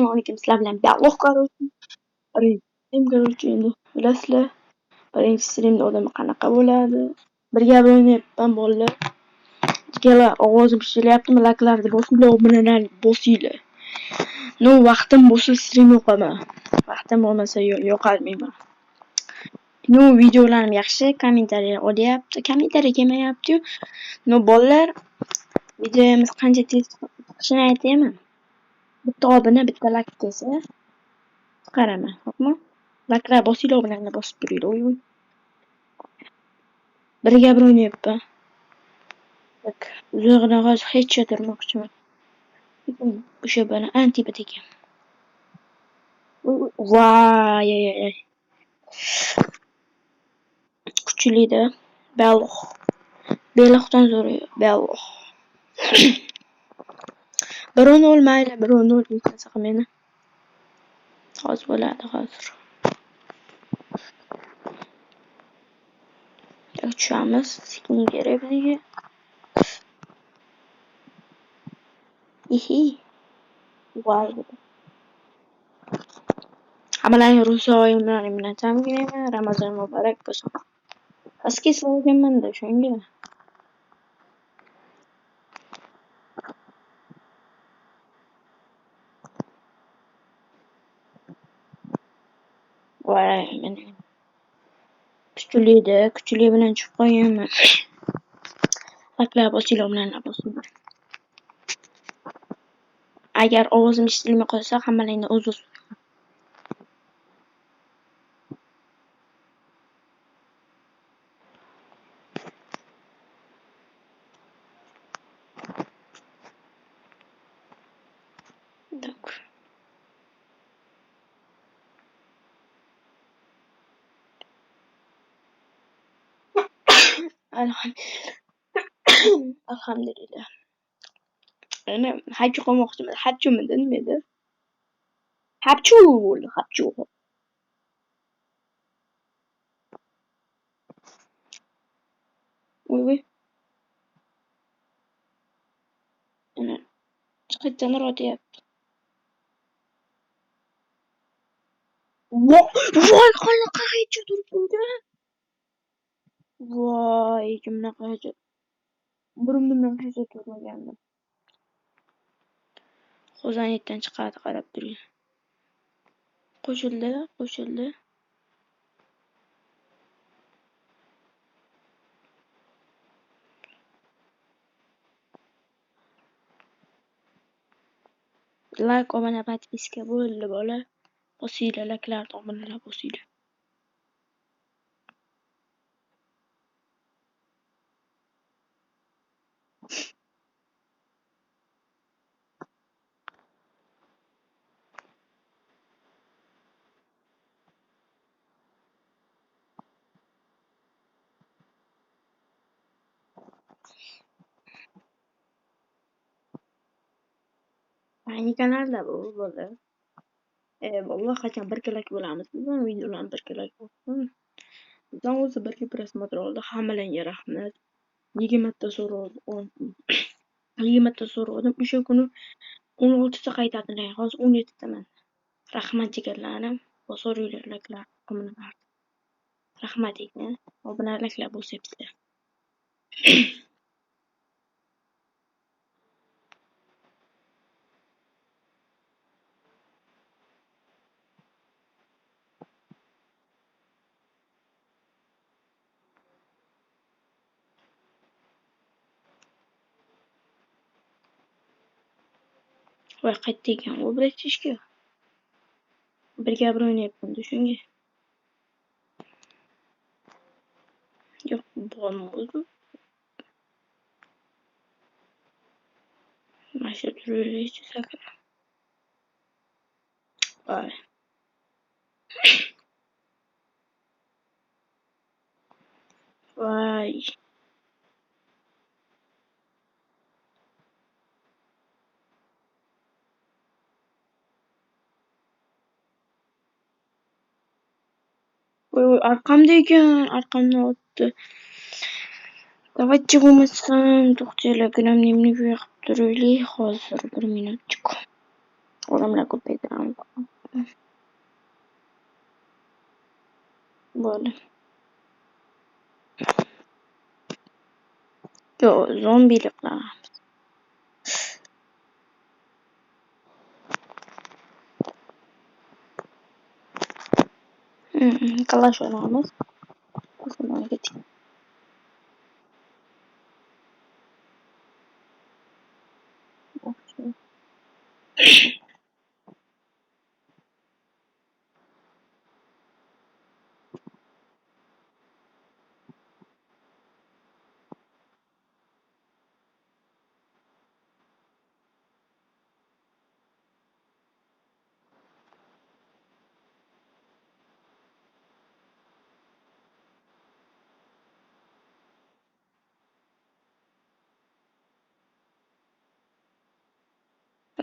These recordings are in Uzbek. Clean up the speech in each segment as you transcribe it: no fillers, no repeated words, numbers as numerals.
assalomu alaykum, sizlar bilan bog'liq korоче, endi bilasizlar, birinchi streamda odam qanaqa bo'ladi. Birga o'ynayapman bolalar. Ikkala ovozim shilayaptimi, laklarni bosinglar. No, vaqtim bo'lsa stream o'qaman. Vaqtim bo'lmasa yo'qolmayman. No, videolarim yaxshi, kommentariya olyapti. Kommentariya kelmayapti-yu. No, bolalar, videomiz qancha tez chiqishini aytayman. Bitta obuna, bitta lak kelsa qaraman, xo'pmi? Laklar bosinglar bilan bosib turinglar. Uy. Birga o'ynayapman. Bak, uzog'idan hozir headshot urmoqchiman. O'sha bana antibat ekan. Voy. Kuchli-da. Beloqdan zo'r, beloq. 1-0 mayli, 1-0 deysiz meni. Hozir bo'ladi, hozir. Tushamiz, sekin kerak bizga. Ihi. Voy. Hammalarning ro'za oyimlaring bilan tabriklayman. Ramazon muborak bo'lsin. Aski solganman-da shunga. Voy, meni kuchli bilan chiqib qo'yganman. Laklar bosinglar bilan bosinglar. Agar ovozim eshitilmay qolsa, hammalaringni uzr. Так. Alhamdulillah. Ana hajj qilmoqchiman. Hajjimda nima edi? Hajju. Uy. Ana chiqitdan ro'yapti. Voy, qanaqa hajju turibdi. Voy, kimnaqa hajju. Burumdan hajju turmagandim. Xo'zaniyatdan chiqadi, qarab turing. Qo'shildi. Like, obuna, podpiska bo'ldi bola. Bosinglar, laklarni obunalar bosinglar. Yangi kanalda bu bola. Valloh qachon birgalak bo'lamiz. Bizning videolarni birgalak bo'lsin. Bizdan o'zi birga prosmotr oldi. Hammalarga rahmat. 20 ta so'rovdim. O'sha kuni 16 ta qaytardilar. Hozir 17 taman. Rahmat jigarlarim. Bosoringlar laklar, obunalar. Rahmat ekan. Obunaliklar bo'syapsizlar. Voy, qaytdi ekan. U bratishka. Birga o'ynayapman shunga. Yo'q, bo'lmadi. Masha turilishi sakra. Voy. Voy. Voy, arqamda ekan. Arqamdan o'tdi. Давайте bo'lmasam, to'xtanglar, nimani yo'qib turaylik. Hozir 1 minutchik. Odamlar ko'paytiramiz. Bo'ldi. Yo, zombiliklar. Kalash o'ynaymiz. Shundan keting.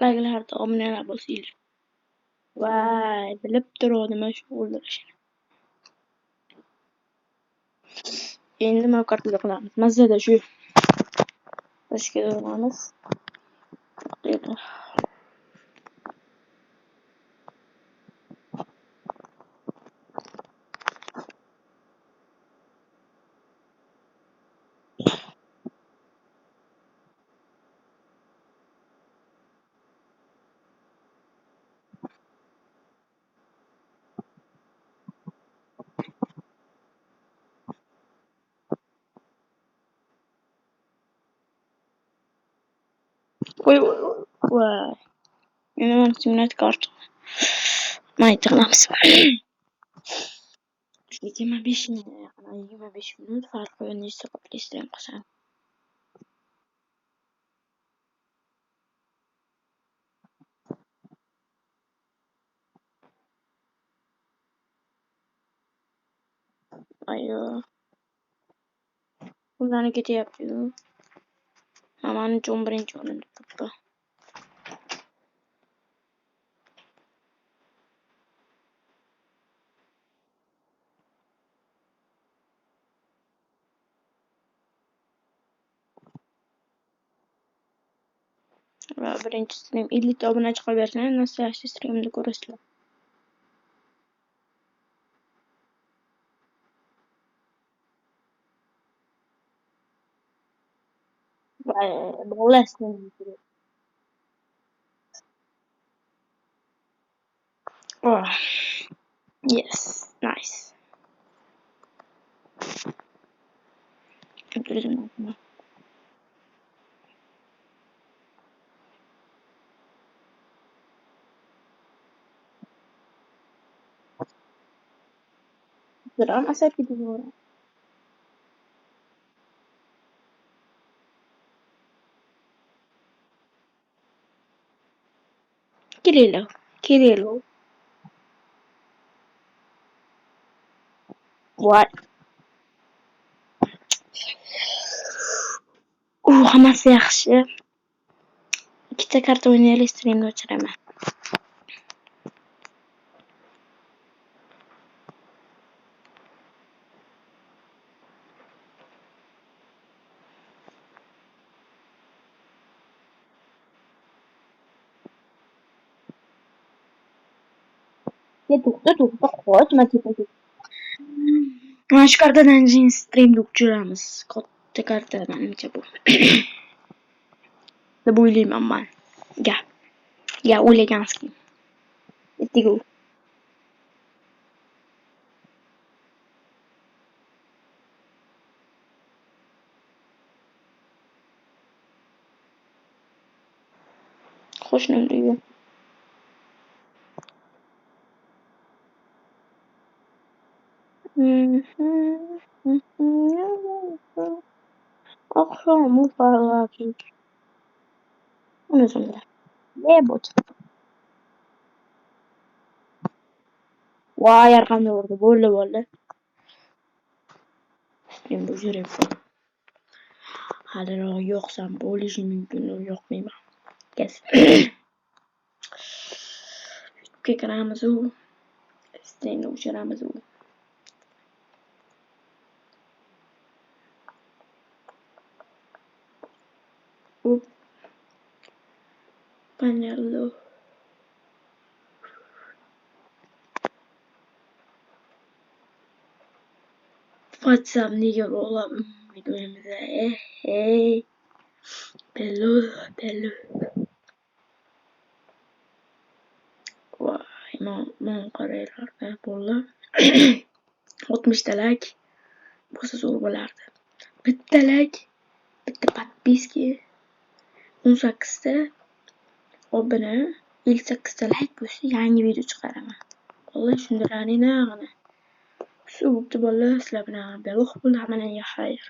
Like'larda obunalar bo'lsanglar. Voy, bilib turdim shu o'ldirishni. Endi nima kartaga qilamiz? Mazada shu. Tashkil qilamiz. Deydi. Voy, voy. Endi mana simulyator karta. Mayt qilamiz. 25 minut farqi nechta qilishdan qilsam. Ayo. Ularni ketyapti-yu. Mamani 11-o'rinda turibdi. Va birinchi stream 50 ta obunachi qolaversin, nastoящий streamni ko'rasizlar. Bolasi. Oh, yes, nice. Drama asar gidiyor. Kirilo. What? Hammasi yaxshi. Ikkita karta o'ynaylik, streamni o'chiraman. To'xta, qochma tepaga. Mana shu kartadan keyin streamni o'chiramiz. Katta karta menimcha bu. deb o'ylayman men. Gap o'ylaganskiy. Yetdigu. Qo'shnim uyga. Oqshom mufarraqi. Unutma. Lebot. Voy, arqamda urdi. Bo'ldi. Men bu yuryapman. Haliroq yo'qsam bo'lishi mumkin, yo'qmayman. Kes. YouTube'ga kiramiz u. Streamni o'chiramiz u. Panello. WhatsApp nega bog'lab videomizni? Hey. Bello. Voy, men qaranglar, bolalar. 60 talak bo'lsa zo'r bo'lardi. Bitta like, bitta подписки, 18 ta obuna, 58 ta like bo'lsa yangi video chiqaraman. Vallahi shundiraning nag'ini. Shu bo'pti bolalar, sizlar bilan bellog bo'ldi, hammalarga xayr.